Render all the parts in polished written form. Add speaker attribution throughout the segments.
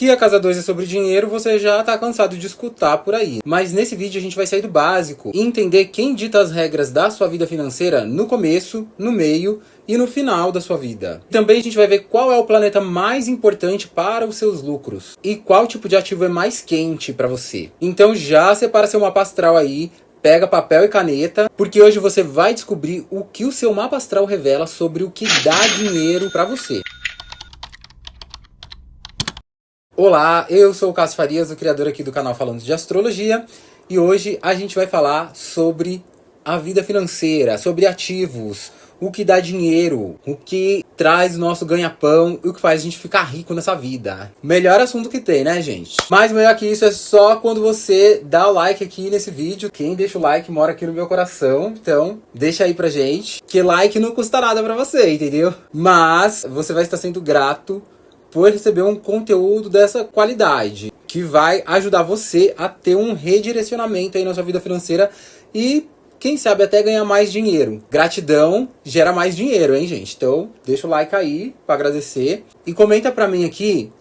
Speaker 1: Que a casa 2 é sobre dinheiro, você já tá cansado de escutar por aí. Mas nesse vídeo a gente vai sair do básico e entender quem dita as regras da sua vida financeira no começo, no meio e no final da sua vida. Também a gente vai ver qual é o planeta mais importante para os seus lucros e qual tipo de ativo é mais quente para você. Então já separa seu mapa astral aí, pega papel e caneta, porque hoje você vai descobrir o que o seu mapa astral revela sobre o que dá dinheiro para você. Olá, eu sou o Cássio Farias, o criador aqui do canal Falando de Astrologia, e hoje a gente vai falar sobre a vida financeira, sobre ativos, o que dá dinheiro, o que traz nosso ganha-pão e o que faz a gente ficar rico nessa vida. Melhor assunto que tem, né, gente? Mas melhor que isso é só quando você dá o like aqui nesse vídeo. Quem deixa o like mora aqui no meu coração, então deixa aí pra gente, que like não custa nada pra você, entendeu? Mas você vai estar sendo grato por receber um conteúdo dessa qualidade, que vai ajudar você a ter um redirecionamento aí na sua vida financeira e, quem sabe, até ganhar mais dinheiro. Gratidão gera mais dinheiro, hein, gente? Então, deixa o like aí para agradecer. E comenta pra mim aqui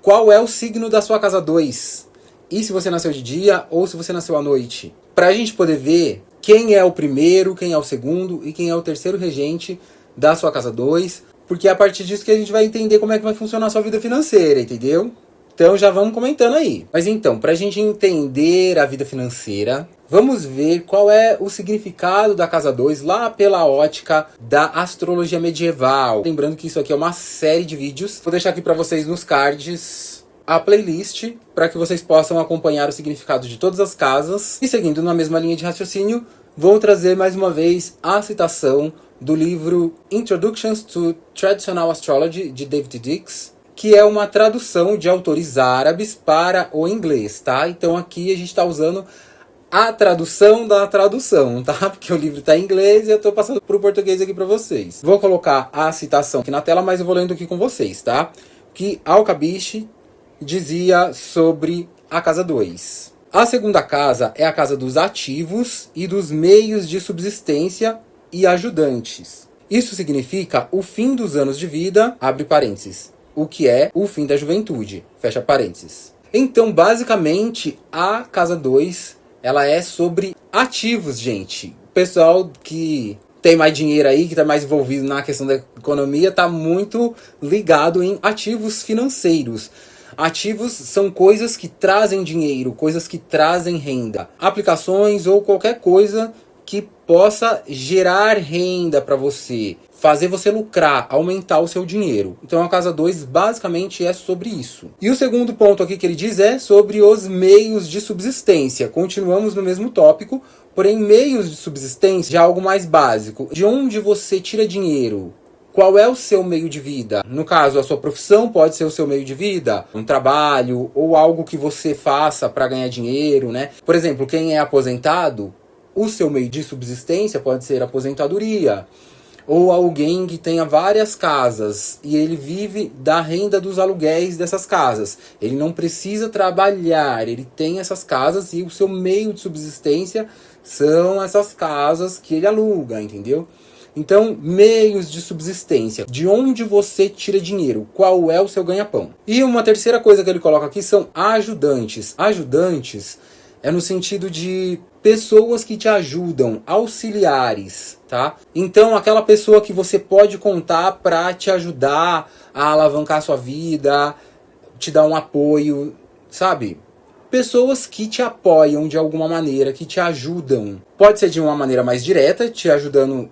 Speaker 1: qual é o signo da sua casa 2. E se você nasceu de dia ou se você nasceu à noite. Pra gente poder ver quem é o primeiro, quem é o segundo e quem é o terceiro regente da sua casa 2. Porque é a partir disso que a gente vai entender como é que vai funcionar a sua vida financeira, entendeu? Então já vamos comentando aí. Mas então, pra gente entender a vida financeira, vamos ver qual é o significado da casa 2 lá pela ótica da astrologia medieval. Lembrando que isso aqui é uma série de vídeos. Vou deixar aqui pra vocês nos cards a playlist para que vocês possam acompanhar o significado de todas as casas. E seguindo na mesma linha de raciocínio, vou trazer mais uma vez a citação do livro Introductions to Traditional Astrology, de David Dix, que é uma tradução de autores árabes para o inglês, tá? Então aqui a gente está usando a tradução da tradução, tá? Porque o livro está em inglês e eu estou passando para o português aqui para vocês. Vou colocar a citação aqui na tela, mas eu vou lendo aqui com vocês, tá? Que Al-Kabish dizia sobre a casa 2. A segunda casa é a casa dos ativos e dos meios de subsistência e ajudantes. Isso significa o fim dos anos de vida, abre parênteses, o que é o fim da juventude, fecha parênteses. Então, basicamente, a casa 2, ela é sobre ativos, gente. O pessoal que tem mais dinheiro aí, que está mais envolvido na questão da economia, está muito ligado em ativos financeiros. Ativos são coisas que trazem dinheiro, coisas que trazem renda. Aplicações ou qualquer coisa que possa gerar renda para você, fazer você lucrar, aumentar o seu dinheiro. Então a casa 2 basicamente é sobre isso. E o segundo ponto aqui que ele diz é sobre os meios de subsistência. Continuamos no mesmo tópico, porém meios de subsistência já é algo mais básico. De onde você tira dinheiro? Qual é o seu meio de vida? No caso, a sua profissão pode ser o seu meio de vida, um trabalho ou algo que você faça para ganhar dinheiro, né? Por exemplo, quem é aposentado, o seu meio de subsistência pode ser aposentadoria, ou alguém que tenha várias casas e ele vive da renda dos aluguéis dessas casas. Ele não precisa trabalhar, ele tem essas casas e o seu meio de subsistência são essas casas que ele aluga, entendeu? Então, meios de subsistência. De onde você tira dinheiro? Qual é o seu ganha-pão? E uma terceira coisa que ele coloca aqui são ajudantes. Ajudantes é no sentido de pessoas que te ajudam, auxiliares, tá? Então, aquela pessoa que você pode contar para te ajudar a alavancar a sua vida, te dar um apoio, sabe? Pessoas que te apoiam de alguma maneira, que te ajudam. Pode ser de uma maneira mais direta, te ajudando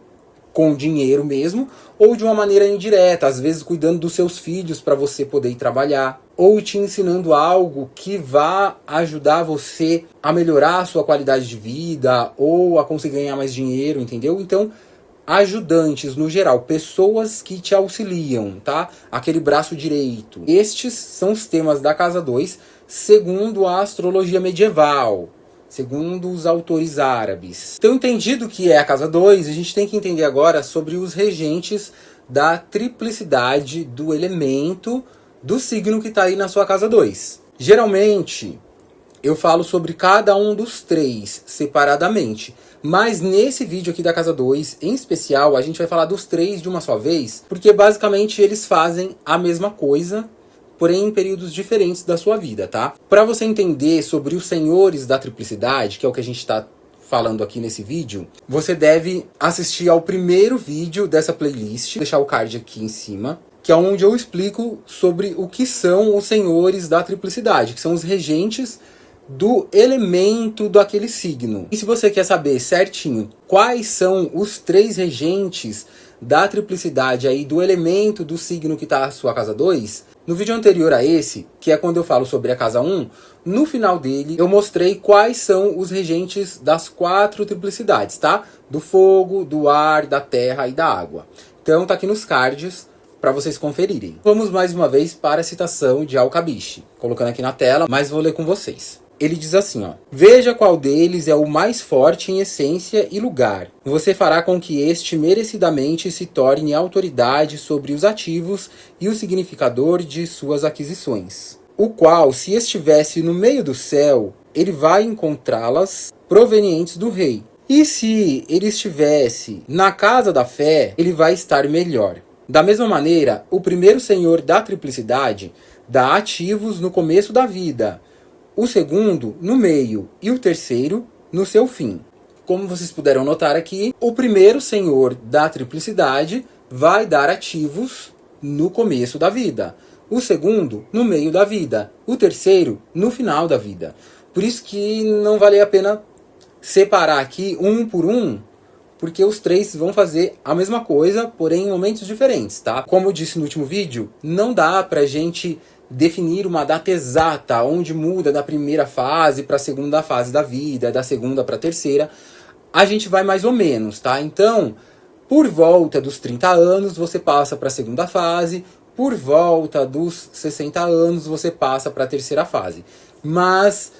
Speaker 1: com dinheiro mesmo, ou de uma maneira indireta, às vezes cuidando dos seus filhos para você poder ir trabalhar, ou te ensinando algo que vá ajudar você a melhorar a sua qualidade de vida, ou a conseguir ganhar mais dinheiro, entendeu? Então, ajudantes no geral, pessoas que te auxiliam, tá? Aquele braço direito. Estes são os temas da casa 2, segundo a astrologia medieval, segundo os autores árabes. Então, entendido o que é a casa 2, a gente tem que entender agora sobre os regentes da triplicidade do elemento do signo que está aí na sua casa 2. Geralmente, eu falo sobre cada um dos três separadamente, mas nesse vídeo aqui da casa 2, em especial, a gente vai falar dos três de uma só vez, porque basicamente eles fazem a mesma coisa, porém em períodos diferentes da sua vida, tá? Para você entender sobre os senhores da triplicidade, que é o que a gente está falando aqui nesse vídeo, você deve assistir ao primeiro vídeo dessa playlist, vou deixar o card aqui em cima, que é onde eu explico sobre o que são os senhores da triplicidade, que são os regentes do elemento daquele signo. E se você quer saber certinho quais são os 3 regentes da triplicidade aí do elemento do signo que está na sua casa 2, no vídeo anterior a esse, que é quando eu falo sobre a casa 1, no final dele eu mostrei quais são os regentes das 4 triplicidades, tá? Do fogo, do ar, da terra e da água. Então tá aqui nos cards para vocês conferirem. Vamos mais uma vez para a citação de Alcabiche, colocando aqui na tela, mas vou ler com vocês. Ele diz assim, ó: veja qual deles é o mais forte em essência e lugar. Você fará com que este merecidamente se torne autoridade sobre os ativos e o significador de suas aquisições. O qual, se estivesse no meio do céu, ele vai encontrá-las provenientes do rei. E se ele estivesse na casa da fé, ele vai estar melhor. Da mesma maneira, o primeiro senhor da triplicidade dá ativos no começo da vida, o segundo no meio e o terceiro no seu fim. Como vocês puderam notar aqui, o primeiro senhor da triplicidade vai dar ativos no começo da vida, o segundo no meio da vida, o terceiro no final da vida. Por isso que não vale a pena separar aqui um por um, porque os 3 vão fazer a mesma coisa, porém em momentos diferentes, tá? Como eu disse no último vídeo, não dá pra gente definir uma data exata onde muda da primeira fase para a segunda fase da vida, da segunda para a terceira. A gente vai mais ou menos, tá? Então, por volta dos 30 anos você passa para a segunda fase, por volta dos 60 anos você passa para a terceira fase. Mas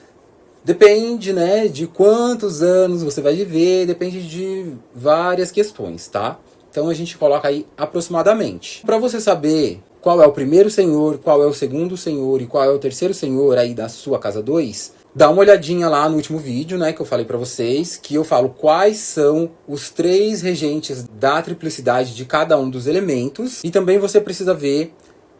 Speaker 1: depende, né, de quantos anos você vai viver, depende de várias questões, tá? Então a gente coloca aí aproximadamente. Para você saber qual é o primeiro senhor, qual é o segundo senhor e qual é o terceiro senhor aí da sua casa 2, dá uma olhadinha lá no último vídeo, né, que eu falei pra vocês, que eu falo quais são os 3 regentes da triplicidade de cada um dos elementos. E também você precisa ver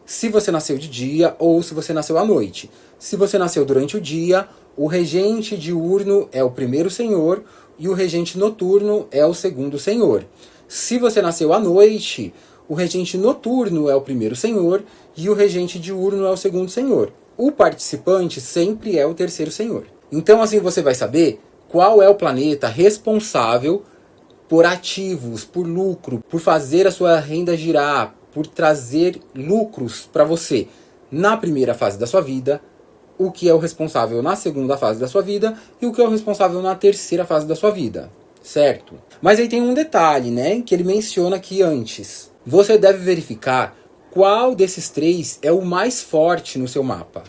Speaker 1: se você nasceu de dia ou se você nasceu à noite. Se você nasceu durante o dia, o regente diurno é o primeiro senhor e o regente noturno é o segundo senhor. Se você nasceu à noite, o regente noturno é o primeiro senhor e o regente diurno é o segundo senhor. O participante sempre é o terceiro senhor. Então assim você vai saber qual é o planeta responsável por ativos, por lucro, por fazer a sua renda girar, por trazer lucros para você na primeira fase da sua vida, o que é o responsável na segunda fase da sua vida e o que é o responsável na terceira fase da sua vida, certo? Mas aí tem um detalhe, né, que ele menciona aqui antes. Você deve verificar qual desses 3 é o mais forte no seu mapa.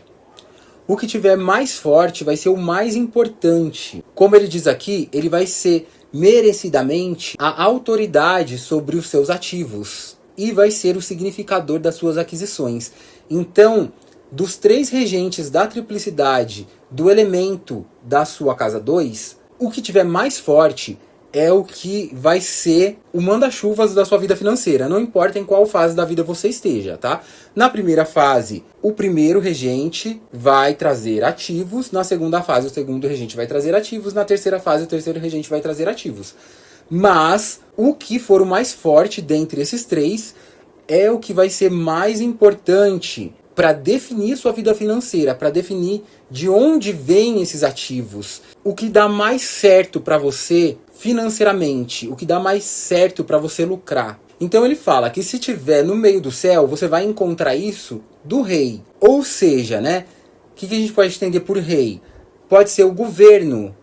Speaker 1: O que tiver mais forte vai ser o mais importante. Como ele diz aqui, ele vai ser merecidamente a autoridade sobre os seus ativos e vai ser o significador das suas aquisições. Então, dos 3 regentes da triplicidade do elemento da sua casa 2, o que tiver mais forte é o que vai ser o manda-chuvas da sua vida financeira, não importa em qual fase da vida você esteja, tá? Na primeira fase, o primeiro regente vai trazer ativos, na segunda fase, o segundo regente vai trazer ativos, na terceira fase, o terceiro regente vai trazer ativos. Mas o que for o mais forte dentre esses 3 é o que vai ser mais importante para definir sua vida financeira, para definir de onde vêm esses ativos, o que dá mais certo para você financeiramente, o que dá mais certo para você lucrar. Então ele fala que se tiver no meio do céu, você vai encontrar isso do rei. Ou seja, né, o que a gente pode entender por rei? Pode ser o governo,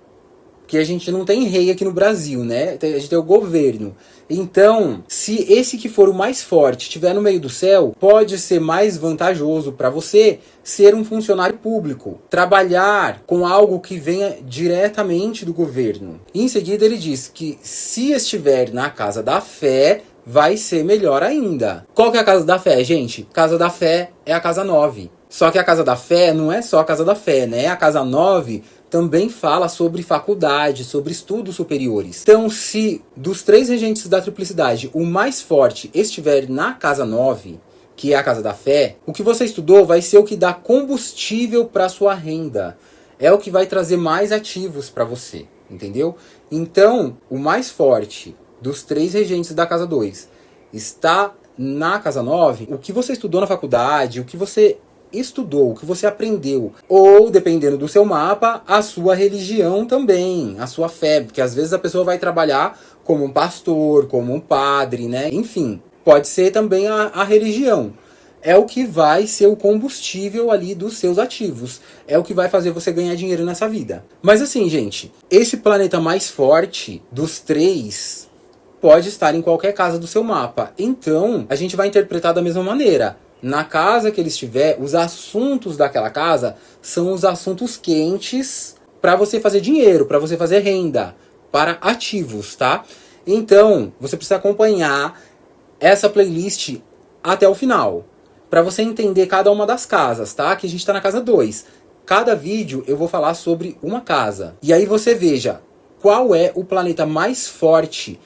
Speaker 1: que a gente não tem rei aqui no Brasil, né? A gente tem o governo. Então, se esse que for o mais forte estiver no meio do céu, pode ser mais vantajoso para você ser um funcionário público, trabalhar com algo que venha diretamente do governo. E em seguida ele diz que se estiver na casa da fé, vai ser melhor ainda. Qual que é a casa da fé, gente? Casa da fé é a casa 9. Só que a casa da fé não é só a casa da fé, né? A casa 9 também fala sobre faculdade, sobre estudos superiores. Então, se dos 3 regentes da triplicidade, o mais forte estiver na casa 9, que é a casa da fé, o que você estudou vai ser o que dá combustível para sua renda. É o que vai trazer mais ativos para você, entendeu? Então, o mais forte dos 3 regentes da casa 2 está na casa 9. O que você estudou na faculdade, o que você estudou, o que você aprendeu, ou, dependendo do seu mapa, a sua religião também, a sua fé, porque às vezes a pessoa vai trabalhar como um pastor, como um padre, né? Enfim, pode ser também a religião. É o que vai ser o combustível ali dos seus ativos. É o que vai fazer você ganhar dinheiro nessa vida. Mas assim, gente, esse planeta mais forte dos 3 pode estar em qualquer casa do seu mapa. Então, a gente vai interpretar da mesma maneira. Na casa que ele estiver, os assuntos daquela casa são os assuntos quentes para você fazer dinheiro, para você fazer renda, para ativos, tá? Então, você precisa acompanhar essa playlist até o final, para você entender cada uma das casas, tá? Aqui a gente está na casa 2. Cada vídeo eu vou falar sobre uma casa. E aí você veja qual é o planeta mais forte,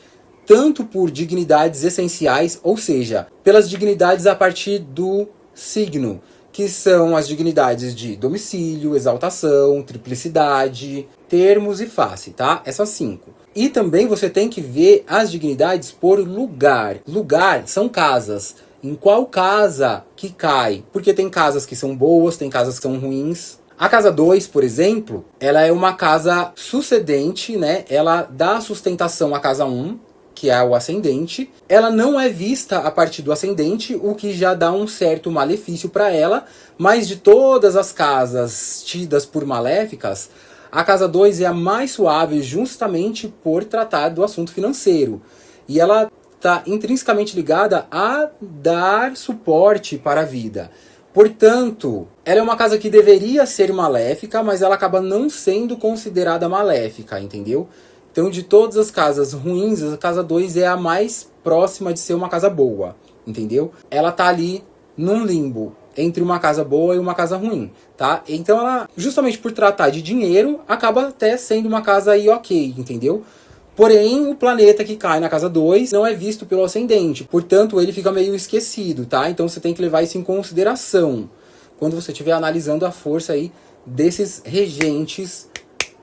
Speaker 1: tanto por dignidades essenciais, ou seja, pelas dignidades a partir do signo, que são as dignidades de domicílio, exaltação, triplicidade, termos e face, tá? Essas 5. E também você tem que ver as dignidades por lugar. Lugar são casas. Em qual casa que cai? Porque tem casas que são boas, tem casas que são ruins. A casa 2, por exemplo, ela é uma casa sucedente, né? Ela dá sustentação à casa 1, que é o ascendente. Ela não é vista a partir do ascendente, o que já dá um certo malefício para ela. Mas de todas as casas tidas por maléficas, a casa 2 é a mais suave justamente por tratar do assunto financeiro. E ela está intrinsecamente ligada a dar suporte para a vida. Portanto, ela é uma casa que deveria ser maléfica, mas ela acaba não sendo considerada maléfica, entendeu? Então, de todas as casas ruins, a casa 2 é a mais próxima de ser uma casa boa, entendeu? Ela tá ali num limbo entre uma casa boa e uma casa ruim, tá? Então, ela, justamente por tratar de dinheiro, acaba até sendo uma casa aí ok, entendeu? Porém, o planeta que cai na casa 2 não é visto pelo ascendente. Portanto, ele fica meio esquecido, tá? Então, você tem que levar isso em consideração quando você estiver analisando a força aí desses regentes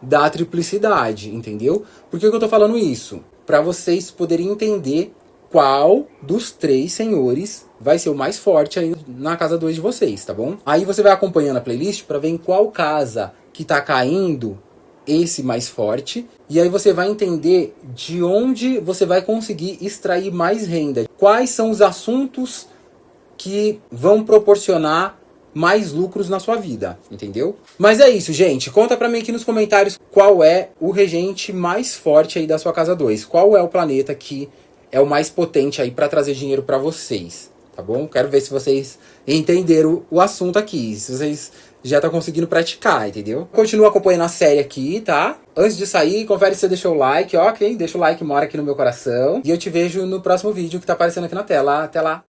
Speaker 1: da triplicidade, entendeu? Por que eu tô falando isso? Para vocês poderem entender qual dos 3 senhores vai ser o mais forte aí na casa 2 de vocês, tá bom? Aí você vai acompanhando a playlist para ver em qual casa que tá caindo esse mais forte, e aí você vai entender de onde você vai conseguir extrair mais renda. Quais são os assuntos que vão proporcionar mais lucros na sua vida, entendeu? Mas é isso, gente. Conta pra mim aqui nos comentários qual é o regente mais forte aí da sua casa 2. Qual é o planeta que é o mais potente aí pra trazer dinheiro pra vocês, tá bom? Quero ver se vocês entenderam o assunto aqui, se vocês já estão conseguindo praticar, entendeu? Continua acompanhando a série aqui, tá? Antes de sair, confere se você deixou o like, ó, ok? Deixa o like, mora aqui no meu coração. E eu te vejo no próximo vídeo que tá aparecendo aqui na tela. Até lá!